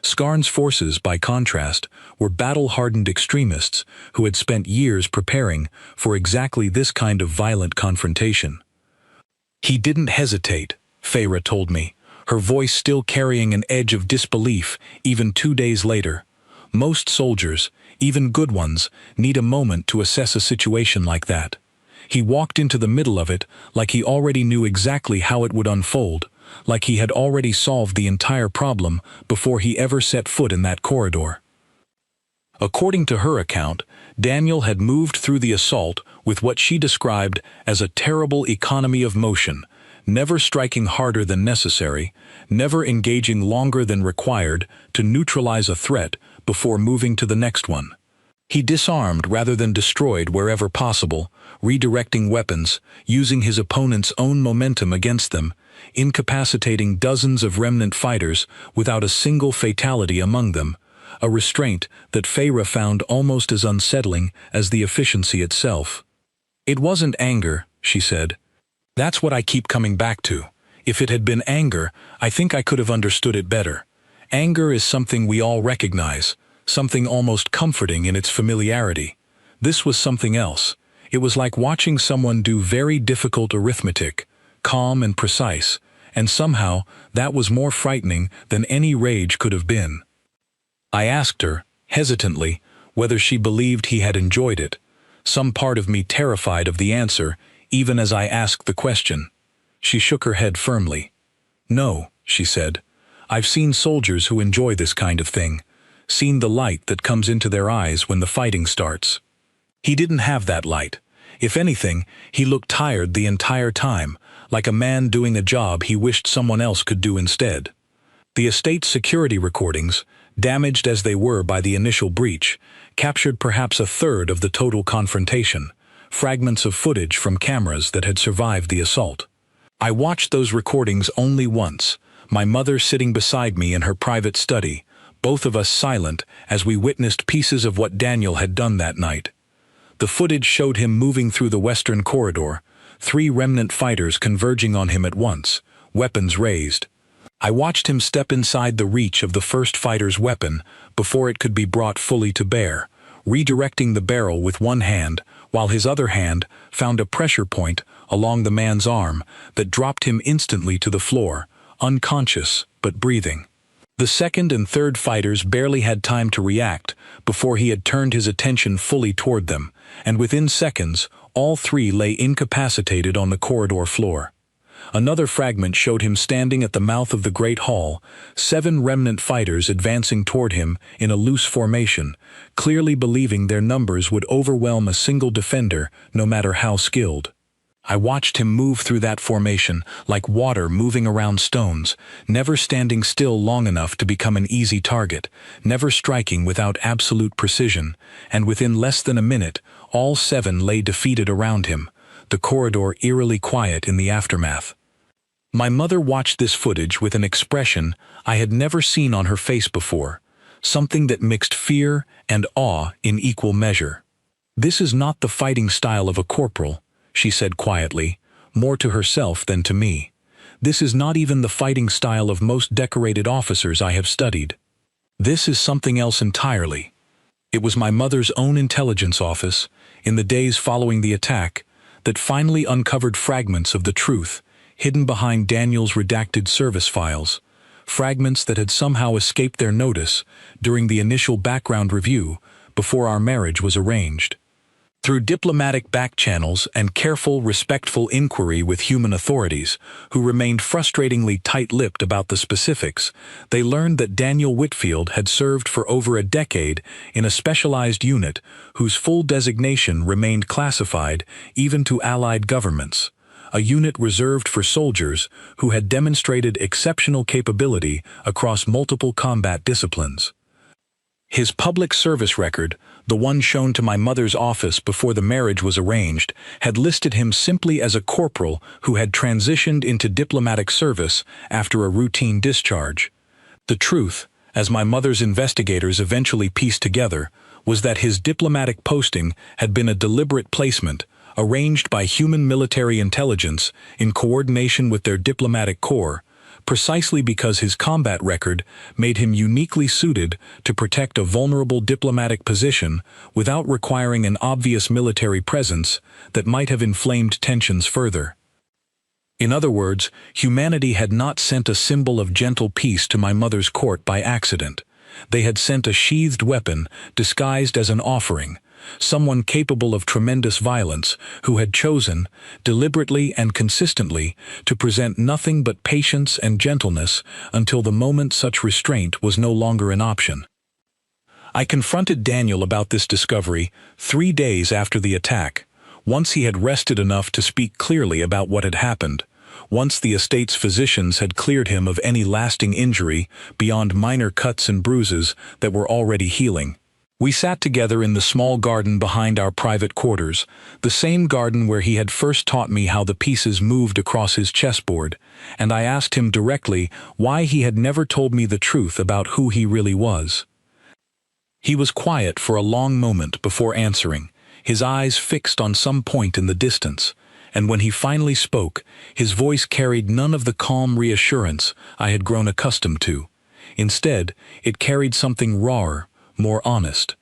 Skarn's forces, by contrast, were battle-hardened extremists who had spent years preparing for exactly this kind of violent confrontation. He didn't hesitate, Feyre told me, her voice still carrying an edge of disbelief even 2 days later. Most soldiers, even good ones, need a moment to assess a situation like that. He walked into the middle of it like he already knew exactly how it would unfold, like he had already solved the entire problem before he ever set foot in that corridor. According to her account, Daniel had moved through the assault with what she described as a terrible economy of motion, never striking harder than necessary, never engaging longer than required to neutralize a threat before moving to the next one. He disarmed rather than destroyed wherever possible, redirecting weapons, using his opponent's own momentum against them, incapacitating dozens of remnant fighters without a single fatality among them, a restraint that Feyre found almost as unsettling as the efficiency itself. It wasn't anger, she said. That's what I keep coming back to. If it had been anger, I think I could have understood it better. Anger is something we all recognize, something almost comforting in its familiarity. This was something else. It was like watching someone do very difficult arithmetic, calm and precise, and somehow that was more frightening than any rage could have been. I asked her, hesitantly, whether she believed he had enjoyed it, some part of me terrified of the answer, even as I asked the question. She shook her head firmly. No, she said. I've seen soldiers who enjoy this kind of thing, seen the light that comes into their eyes when the fighting starts. He didn't have that light. If anything, he looked tired the entire time, like a man doing a job he wished someone else could do instead. The estate's security recordings, damaged as they were by the initial breach, captured perhaps a third of the total confrontation, fragments of footage from cameras that had survived the assault. I watched those recordings only once, my mother sitting beside me in her private study, both of us silent as we witnessed pieces of what Daniel had done that night. The footage showed him moving through the western corridor, 3 remnant fighters converging on him at once, weapons raised. I watched him step inside the reach of the first fighter's weapon before it could be brought fully to bear, redirecting the barrel with one hand, while his other hand found a pressure point along the man's arm that dropped him instantly to the floor, unconscious but breathing. The second and third fighters barely had time to react before he had turned his attention fully toward them, and within seconds, all 3 lay incapacitated on the corridor floor. Another fragment showed him standing at the mouth of the Great Hall, 7 remnant fighters advancing toward him in a loose formation, clearly believing their numbers would overwhelm a single defender, no matter how skilled. I watched him move through that formation like water moving around stones, never standing still long enough to become an easy target, never striking without absolute precision, and within less than a minute, all 7 lay defeated around him, the corridor eerily quiet in the aftermath. My mother watched this footage with an expression I had never seen on her face before, something that mixed fear and awe in equal measure. This is not the fighting style of a corporal, she said quietly, more to herself than to me. This is not even the fighting style of most decorated officers I have studied. This is something else entirely. It was my mother's own intelligence office, in the days following the attack, that finally uncovered fragments of the truth, hidden behind Daniel's redacted service files, fragments that had somehow escaped their notice during the initial background review before our marriage was arranged. Through diplomatic back channels and careful, respectful inquiry with human authorities, who remained frustratingly tight-lipped about the specifics, they learned that Daniel Whitfield had served for over a decade in a specialized unit whose full designation remained classified even to Allied governments, a unit reserved for soldiers who had demonstrated exceptional capability across multiple combat disciplines. His public service record, the one shown to my mother's office before the marriage was arranged, had listed him simply as a corporal who had transitioned into diplomatic service after a routine discharge. The truth, as my mother's investigators eventually pieced together, was that his diplomatic posting had been a deliberate placement, arranged by human military intelligence in coordination with their diplomatic corps, precisely because his combat record made him uniquely suited to protect a vulnerable diplomatic position without requiring an obvious military presence that might have inflamed tensions further. In other words, humanity had not sent a symbol of gentle peace to my mother's court by accident. They had sent a sheathed weapon disguised as an offering, someone capable of tremendous violence who had chosen, deliberately and consistently, to present nothing but patience and gentleness until the moment such restraint was no longer an option. I confronted Daniel about this discovery 3 days after the attack, once he had rested enough to speak clearly about what had happened, once the estate's physicians had cleared him of any lasting injury beyond minor cuts and bruises that were already healing. We sat together in the small garden behind our private quarters, the same garden where he had first taught me how the pieces moved across his chessboard, and I asked him directly why he had never told me the truth about who he really was. He was quiet for a long moment before answering, his eyes fixed on some point in the distance, and when he finally spoke, his voice carried none of the calm reassurance I had grown accustomed to. Instead, it carried something rawer, more honest.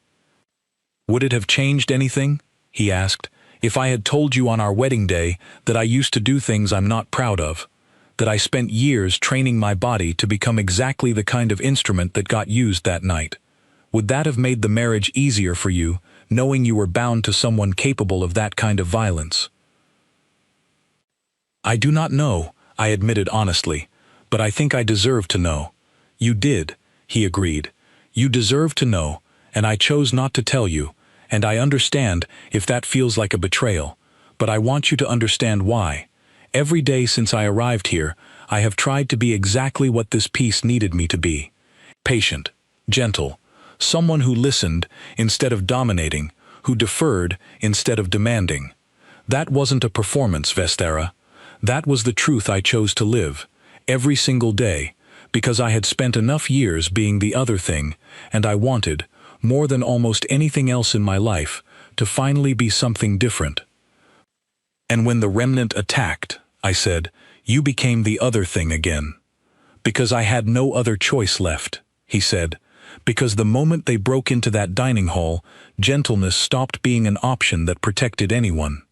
"Would it have changed anything," he asked, "if I had told you on our wedding day that I used to do things I'm not proud of, that I spent years training my body to become exactly the kind of instrument that got used that night? Would that have made the marriage easier for you, knowing you were bound to someone capable of that kind of violence?" "I do not know," I admitted honestly, "but I think I deserve to know." "You did," he agreed. "You deserve to know, and I chose not to tell you, and I understand if that feels like a betrayal, but I want you to understand why. Every day since I arrived here, I have tried to be exactly what this piece needed me to be. Patient, gentle, someone who listened instead of dominating, who deferred instead of demanding. That wasn't a performance, Vestera. That was the truth I chose to live, every single day, because I had spent enough years being the other thing, and I wanted, more than almost anything else in my life, to finally be something different." "And when the remnant attacked," I said, "you became the other thing again." "Because I had no other choice left," he said. "Because the moment they broke into that dining hall, gentleness stopped being an option that protected anyone.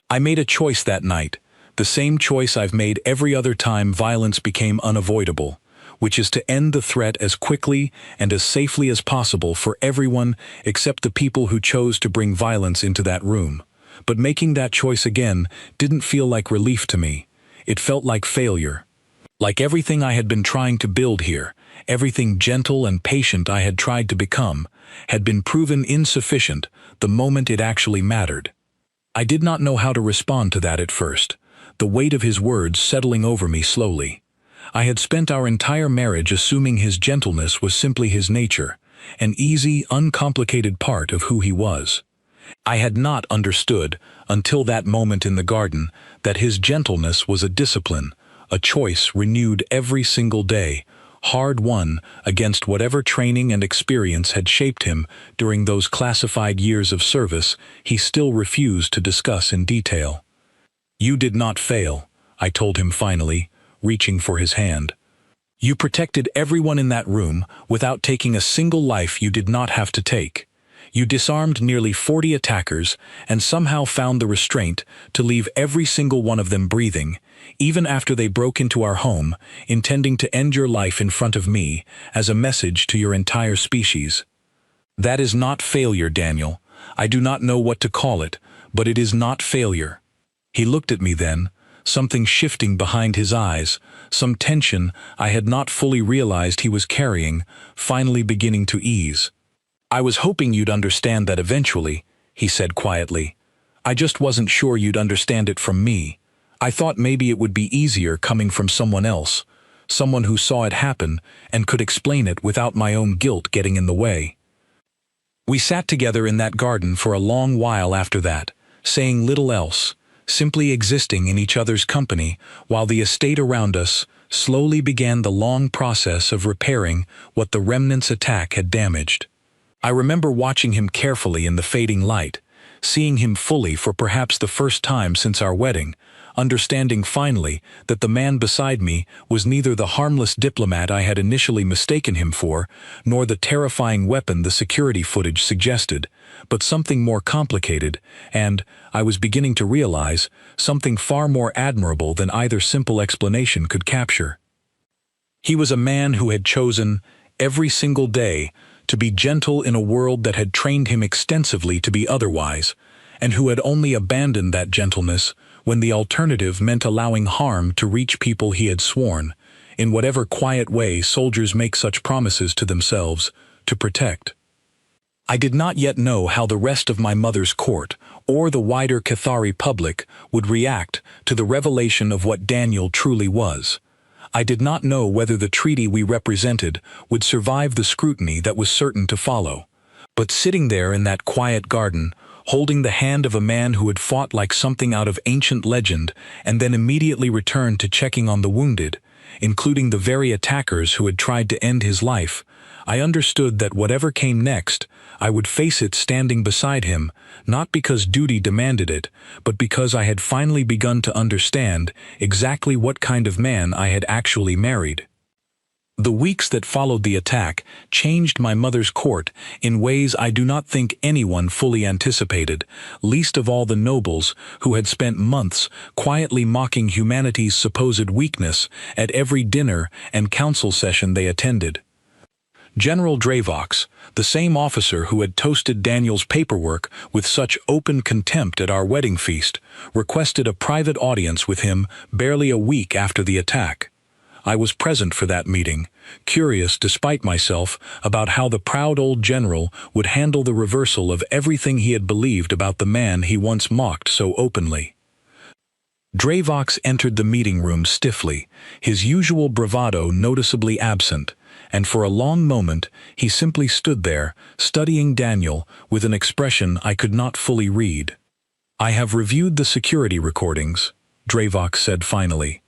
I made a choice that night, the same choice I've made every other time violence became unavoidable, which is to end the threat as quickly and as safely as possible for everyone except the people who chose to bring violence into that room. But making that choice again didn't feel like relief to me. It felt like failure. Like everything I had been trying to build here, everything gentle and patient I had tried to become, had been proven insufficient the moment it actually mattered." I did not know how to respond to that at first, the weight of his words settling over me slowly. I had spent our entire marriage assuming his gentleness was simply his nature, an easy, uncomplicated part of who he was. I had not understood, until that moment in the garden, that his gentleness was a discipline, a choice renewed every single day, hard-won against whatever training and experience had shaped him during those classified years of service he still refused to discuss in detail. "You did not fail," I told him finally, reaching for his hand. "You protected everyone in that room without taking a single life you did not have to take. You disarmed nearly 40 attackers and somehow found the restraint to leave every single one of them breathing, even after they broke into our home, intending to end your life in front of me as a message to your entire species. That is not failure, Daniel. I do not know what to call it, but it is not failure." He looked at me then, something shifting behind his eyes, some tension I had not fully realized he was carrying, finally beginning to ease. "I was hoping you'd understand that eventually," he said quietly. "I just wasn't sure you'd understand it from me. I thought maybe it would be easier coming from someone else, someone who saw it happen and could explain it without my own guilt getting in the way." We sat together in that garden for a long while after that, saying little else, simply existing in each other's company while the estate around us slowly began the long process of repairing what the remnants' attack had damaged. I remember watching him carefully in the fading light, seeing him fully for perhaps the first time since our wedding, understanding finally that the man beside me was neither the harmless diplomat I had initially mistaken him for, nor the terrifying weapon the security footage suggested, but something more complicated, and, I was beginning to realize, something far more admirable than either simple explanation could capture. He was a man who had chosen, every single day, to be gentle in a world that had trained him extensively to be otherwise, and who had only abandoned that gentleness when the alternative meant allowing harm to reach people he had sworn, in whatever quiet way soldiers make such promises to themselves, to protect. I did not yet know how the rest of my mother's court, or the wider Cathari public, would react to the revelation of what Daniel truly was. I did not know whether the treaty we represented would survive the scrutiny that was certain to follow. But sitting there in that quiet garden, holding the hand of a man who had fought like something out of ancient legend and then immediately returned to checking on the wounded, including the very attackers who had tried to end his life, I understood that whatever came next, I would face it standing beside him, not because duty demanded it, but because I had finally begun to understand exactly what kind of man I had actually married. The weeks that followed the attack changed my mother's court in ways I do not think anyone fully anticipated, least of all the nobles who had spent months quietly mocking humanity's supposed weakness at every dinner and council session they attended. General Dravox, the same officer who had toasted Daniel's paperwork with such open contempt at our wedding feast, requested a private audience with him barely a week after the attack. I was present for that meeting, curious despite myself about how the proud old general would handle the reversal of everything he had believed about the man he once mocked so openly. Dravox entered the meeting room stiffly, his usual bravado noticeably absent, and for a long moment he simply stood there, studying Daniel with an expression I could not fully read. "I have reviewed the security recordings," Dravox said finally.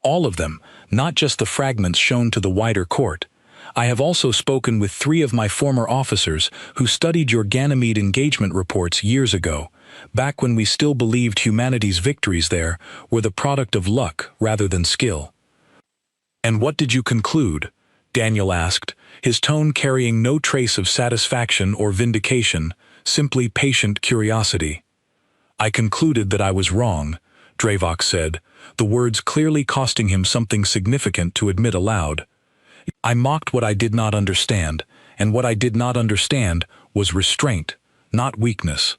"All of them, not just the fragments shown to the wider court. I have also spoken with 3 of my former officers who studied your Ganymede engagement reports years ago, back when we still believed humanity's victories there were the product of luck rather than skill." "And what did you conclude?" Daniel asked, his tone carrying no trace of satisfaction or vindication, simply patient curiosity. "I concluded that I was wrong," Dravox said, the words clearly costing him something significant to admit aloud. "I mocked what I did not understand, and what I did not understand was restraint, not weakness.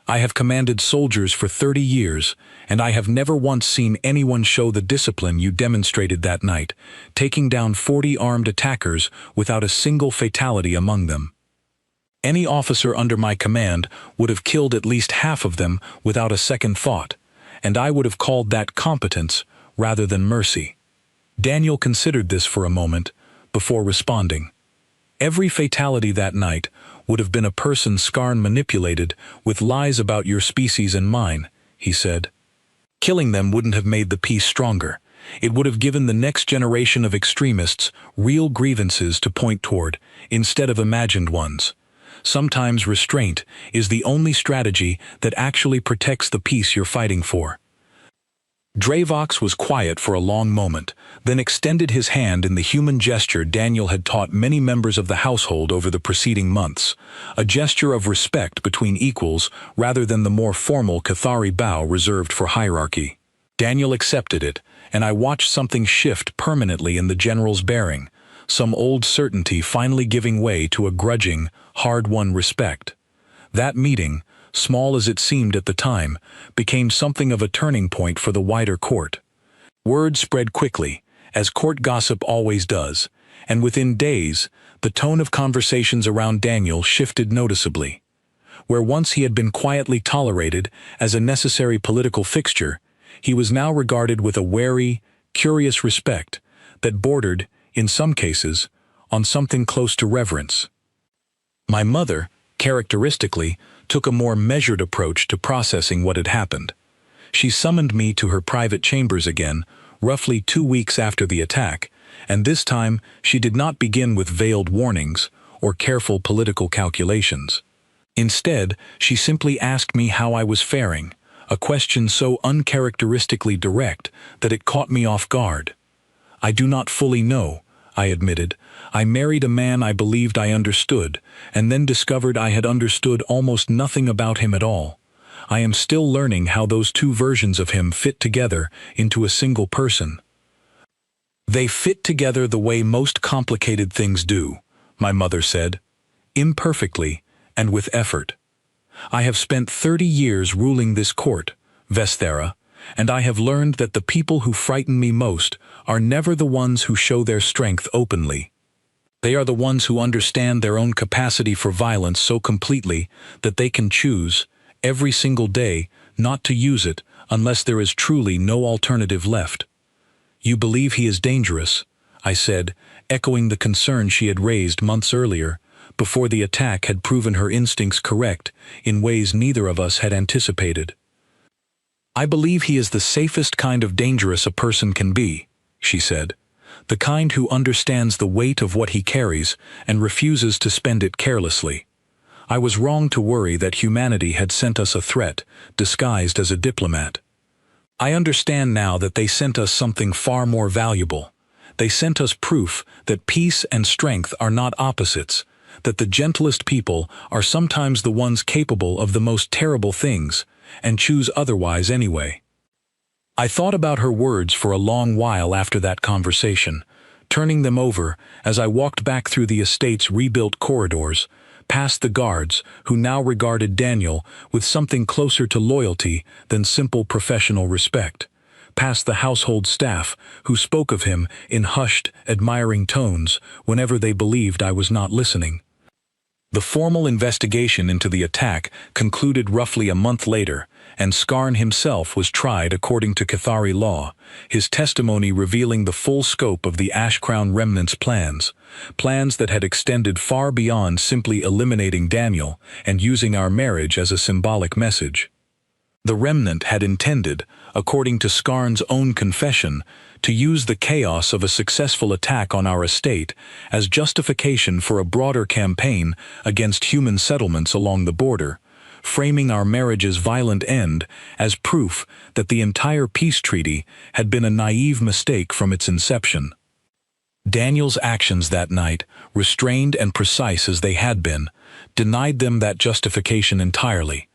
I have commanded soldiers for 30 years, and I have never once seen anyone show the discipline you demonstrated that night, taking down 40 armed attackers without a single fatality among them. Any officer under my command would have killed at least half of them without a second thought, and I would have called that competence rather than mercy." Daniel considered this for a moment, before responding. "Every fatality that night would have been a person Skarn manipulated with lies about your species and mine," he said. "Killing them wouldn't have made the peace stronger. It would have given the next generation of extremists real grievances to point toward, instead of imagined ones. Sometimes restraint is the only strategy that actually protects the peace you're fighting for." Dravox was quiet for a long moment, then extended his hand in the human gesture Daniel had taught many members of the household over the preceding months, a gesture of respect between equals rather than the more formal Cathari bow reserved for hierarchy. Daniel accepted it, and I watched something shift permanently in the general's bearing, some old certainty finally giving way to a grudging, hard-won respect. That meeting, small as it seemed at the time, became something of a turning point for the wider court. Word spread quickly, as court gossip always does, and within days, the tone of conversations around Daniel shifted noticeably. Where once he had been quietly tolerated as a necessary political fixture, he was now regarded with a wary, curious respect that bordered, in some cases, on something close to reverence. My mother, characteristically, took a more measured approach to processing what had happened. She summoned me to her private chambers again, roughly 2 weeks after the attack, and this time she did not begin with veiled warnings or careful political calculations. Instead, she simply asked me how I was faring, a question so uncharacteristically direct that it caught me off guard. "I do not fully know," I admitted. "I married a man I believed I understood, and then discovered I had understood almost nothing about him at all. I am still learning how those two versions of him fit together into a single person." "They fit together the way most complicated things do," my mother said, "imperfectly and with effort. I have spent 30 years ruling this court, Vestera, and I have learned that the people who frighten me most are never the ones who show their strength openly. They are the ones who understand their own capacity for violence so completely that they can choose, every single day, not to use it unless there is truly no alternative left." "You believe he is dangerous," I said, echoing the concern she had raised months earlier, before the attack had proven her instincts correct in ways neither of us had anticipated. "I believe he is the safest kind of dangerous a person can be," she said, "the kind who understands the weight of what he carries and refuses to spend it carelessly. I was wrong to worry that humanity had sent us a threat, disguised as a diplomat. I understand now that they sent us something far more valuable. They sent us proof that peace and strength are not opposites, that the gentlest people are sometimes the ones capable of the most terrible things, and choose otherwise anyway." I thought about her words for a long while after that conversation, turning them over as I walked back through the estate's rebuilt corridors, past the guards who now regarded Daniel with something closer to loyalty than simple professional respect, past the household staff who spoke of him in hushed, admiring tones whenever they believed I was not listening. The formal investigation into the attack concluded roughly a month later, and Skarn himself was tried according to Cathari law, his testimony revealing the full scope of the Ashcrown Remnant's plans that had extended far beyond simply eliminating Daniel and using our marriage as a symbolic message. The Remnant had intended, according to Skarn's own confession, to use the chaos of a successful attack on our estate as justification for a broader campaign against human settlements along the border, framing our marriage's violent end as proof that the entire peace treaty had been a naive mistake from its inception. Daniel's actions that night, restrained and precise as they had been, denied them that justification entirely.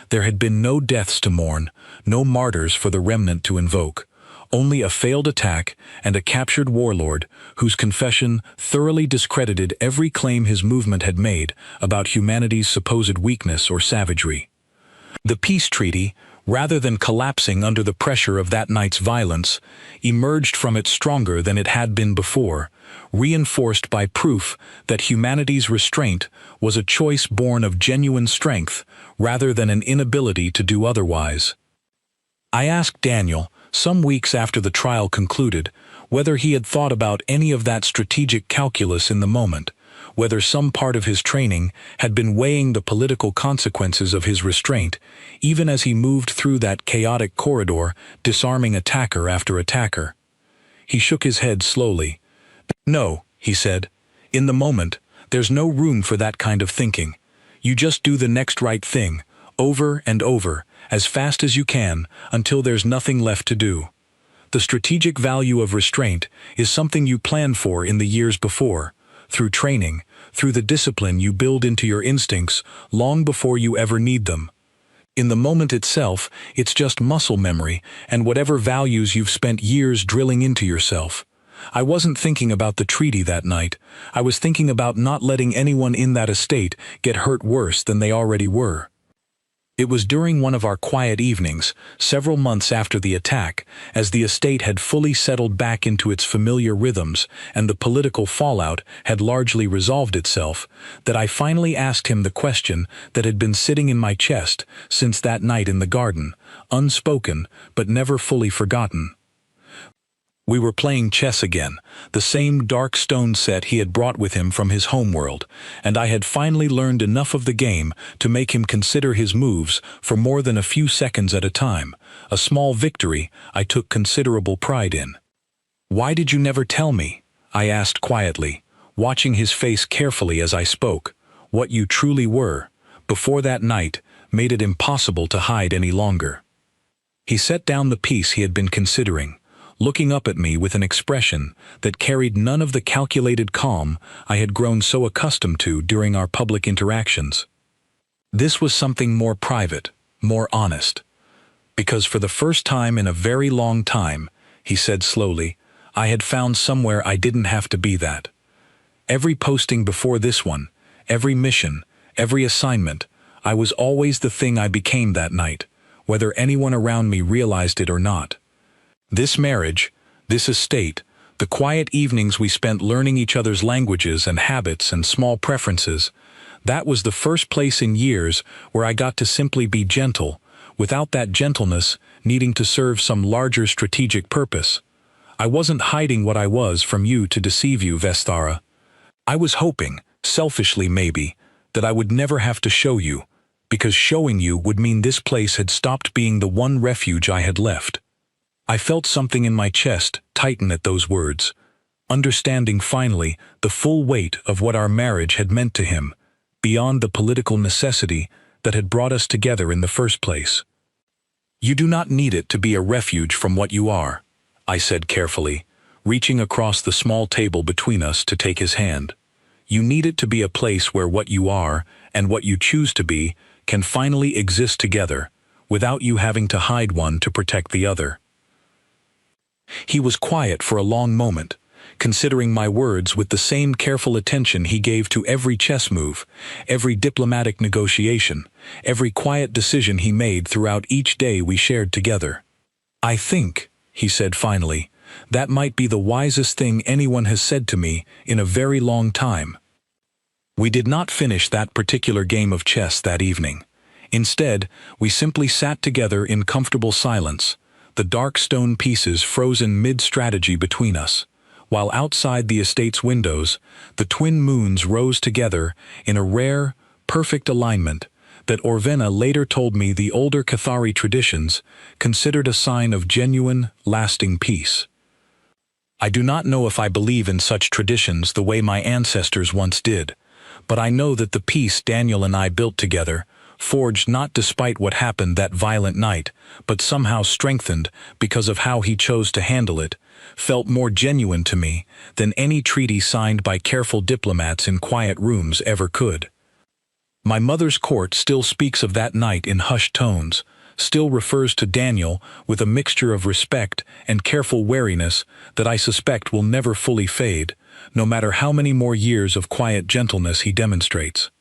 There had been no deaths to mourn, no martyrs for the Remnant to invoke, only a failed attack and a captured warlord whose confession thoroughly discredited every claim his movement had made about humanity's supposed weakness or savagery. The peace treaty, rather than collapsing under the pressure of that night's violence, emerged from it stronger than it had been before, reinforced by proof that humanity's restraint was a choice born of genuine strength rather than an inability to do otherwise. I asked Daniel, some weeks after the trial concluded, whether he had thought about any of that strategic calculus in the moment, whether some part of his training had been weighing the political consequences of his restraint, even as he moved through that chaotic corridor, disarming attacker after attacker. He shook his head slowly. "No," he said. "In the moment, there's no room for that kind of thinking. You just do the next right thing, over and over, as fast as you can, until there's nothing left to do. The strategic value of restraint is something you plan for in the years before, through training, through the discipline you build into your instincts long before you ever need them. In the moment itself, it's just muscle memory and whatever values you've spent years drilling into yourself. I wasn't thinking about the treaty that night. I was thinking about not letting anyone in that estate get hurt worse than they already were. It was during one of our quiet evenings, several months after the attack, as the estate had fully settled back into its familiar rhythms and the political fallout had largely resolved itself, that I finally asked him the question that had been sitting in my chest since that night in the garden, unspoken but never fully forgotten. We were playing chess again, the same dark stone set he had brought with him from his homeworld, and I had finally learned enough of the game to make him consider his moves for more than a few seconds at a time, a small victory I took considerable pride in. "Why did you never tell me?" I asked quietly, watching his face carefully as I spoke. What you truly were, before that night, made it impossible to hide any longer. He set down the piece he had been considering, looking up at me with an expression that carried none of the calculated calm I had grown so accustomed to during our public interactions. This was something more private, more honest. Because for the first time in a very long time, he said slowly, I had found somewhere I didn't have to be that. Every posting before this one, every mission, every assignment, I was always the thing I became that night, whether anyone around me realized it or not. This marriage, this estate, the quiet evenings we spent learning each other's languages and habits and small preferences, that was the first place in years where I got to simply be gentle, without that gentleness needing to serve some larger strategic purpose. I wasn't hiding what I was from you to deceive you, Vestara. I was hoping, selfishly maybe, that I would never have to show you, because showing you would mean this place had stopped being the one refuge I had left. I felt something in my chest tighten at those words, understanding finally the full weight of what our marriage had meant to him, beyond the political necessity that had brought us together in the first place. You do not need it to be a refuge from what you are, I said carefully, reaching across the small table between us to take his hand. You need it to be a place where what you are and what you choose to be can finally exist together, without you having to hide one to protect the other. He was quiet for a long moment, considering my words with the same careful attention he gave to every chess move, every diplomatic negotiation, every quiet decision he made throughout each day we shared together. I think, he said finally, that might be the wisest thing anyone has said to me in a very long time. We did not finish that particular game of chess that evening. Instead, we simply sat together in comfortable silence, the dark stone pieces frozen mid-strategy between us, while outside the estate's windows, the twin moons rose together in a rare, perfect alignment that Orvena later told me the older Cathari traditions considered a sign of genuine, lasting peace. I do not know if I believe in such traditions the way my ancestors once did, but I know that the peace Daniel and I built together, forged not despite what happened that violent night, but somehow strengthened because of how he chose to handle it, felt more genuine to me than any treaty signed by careful diplomats in quiet rooms ever could. My mother's court still speaks of that night in hushed tones, still refers to Daniel with a mixture of respect and careful wariness that I suspect will never fully fade, no matter how many more years of quiet gentleness he demonstrates.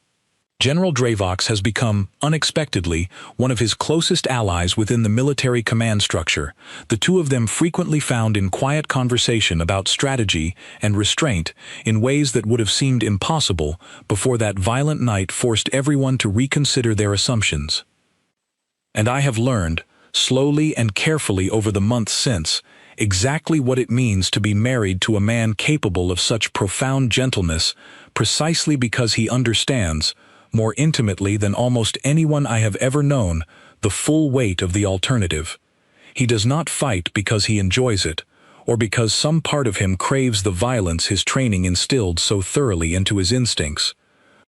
General Dravox has become, unexpectedly, one of his closest allies within the military command structure, the two of them frequently found in quiet conversation about strategy and restraint in ways that would have seemed impossible before that violent night forced everyone to reconsider their assumptions. And I have learned, slowly and carefully over the months since, exactly what it means to be married to a man capable of such profound gentleness, precisely because he understands, more intimately than almost anyone I have ever known, the full weight of the alternative. He does not fight because he enjoys it, or because some part of him craves the violence his training instilled so thoroughly into his instincts.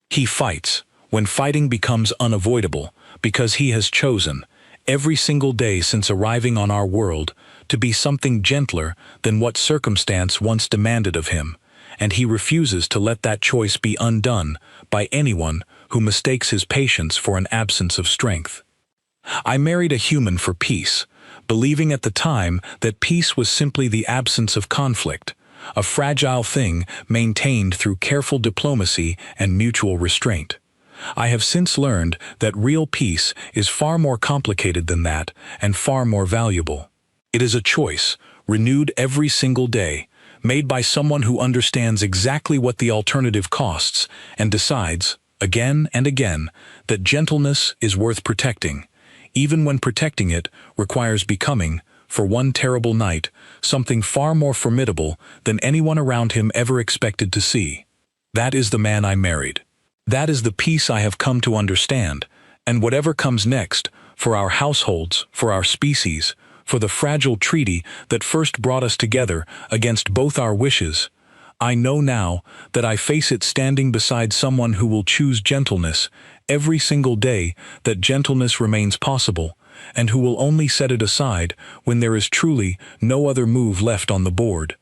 He fights, when fighting becomes unavoidable, because he has chosen, every single day since arriving on our world, to be something gentler than what circumstance once demanded of him, and he refuses to let that choice be undone by anyone who mistakes his patience for an absence of strength. I married a human for peace, believing at the time that peace was simply the absence of conflict, a fragile thing maintained through careful diplomacy and mutual restraint. I have since learned that real peace is far more complicated than that and far more valuable. It is a choice, renewed every single day, made by someone who understands exactly what the alternative costs and decides, again and again, that gentleness is worth protecting, even when protecting it requires becoming, for one terrible night, something far more formidable than anyone around him ever expected to see. That is the man I married. That is the peace I have come to understand, and whatever comes next, for our households, for our species, for the fragile treaty that first brought us together against both our wishes, I know now that I face it standing beside someone who will choose gentleness every single day that gentleness remains possible, and who will only set it aside when there is truly no other move left on the board.